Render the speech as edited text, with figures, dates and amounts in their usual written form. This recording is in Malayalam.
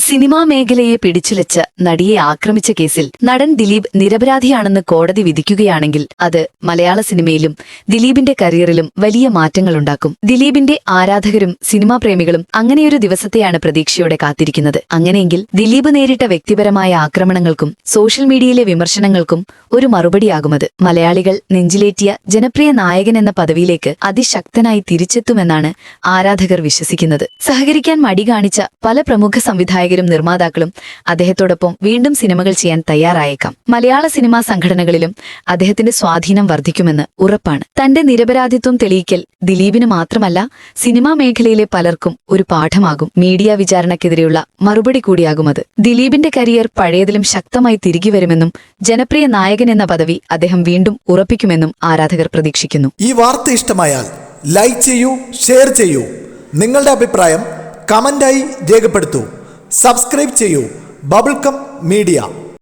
സിനിമാ മേഖലയെ പിടിച്ചുലച്ച് നടിയെ ആക്രമിച്ച കേസിൽ നടൻ ദിലീപ് നിരപരാധിയാണെന്ന് കോടതി വിധിക്കുകയാണെങ്കിൽ അത് മലയാള സിനിമയിലും ദിലീപിന്റെ കരിയറിലും വലിയ മാറ്റങ്ങളുണ്ടാക്കും. ദിലീപിന്റെ ആരാധകരും സിനിമാ പ്രേമികളും അങ്ങനെയൊരു ദിവസത്തെയാണ് പ്രതീക്ഷയോടെ കാത്തിരിക്കുന്നത്. അങ്ങനെയെങ്കിൽ ദിലീപ് നേരിട്ട വ്യക്തിപരമായ ആക്രമണങ്ങൾക്കും സോഷ്യൽ മീഡിയയിലെ വിമർശനങ്ങൾക്കും ഒരു മറുപടിയാകുമത്. മലയാളികൾ നെഞ്ചിലേറ്റിയ ജനപ്രിയ നായകൻ എന്ന പദവിയിലേക്ക് അതിശക്തനായി തിരിച്ചെത്തുമെന്നാണ് ആരാധകർ വിശ്വസിക്കുന്നത്. സഹകരിക്കാൻ മടി കാണിച്ച പല പ്രമുഖ സംവിധായകരും നിർമ്മാതാക്കളും അദ്ദേഹത്തോടൊപ്പം വീണ്ടും സിനിമകൾ ചെയ്യാൻ തയ്യാറായേക്കാം. മലയാള സിനിമാ സംഘടനകളിലും അദ്ദേഹത്തിന്റെ സ്വാധീനം വർദ്ധിക്കുമെന്ന് ഉറപ്പാണ്. തന്റെ നിരപരാധിത്വം തെളിയിക്കൽ ദിലീപിന് മാത്രമല്ല സിനിമാ മേഖലയിലെ പലർക്കും ഒരു പാഠമാകും. മീഡിയ വിചാരണക്കെതിരെയുള്ള മറുപടി കൂടിയാകുമത്. ദിലീപിന്റെ കരിയർ പഴയതിലും ശക്തമായി തിരികെ വരുമെന്നും ജനപ്രിയ നായകൻ എന്ന പദവി അദ്ദേഹം വീണ്ടും ഉറപ്പിക്കുമെന്നും ആരാധകർ പ്രതീക്ഷിക്കുന്നു. ഈ വാർത്ത ഇഷ്ടമായാൽ ലൈക്ക് ചെയ്യൂ, ഷെയർ ചെയ്യൂ. നിങ്ങളുടെ അഭിപ്രായം കമന്റായി രേഖപ്പെടുത്തൂ. സബ്സ്ക്രൈബ് ചെയ്യൂ ബബിൾകം മീഡിയ.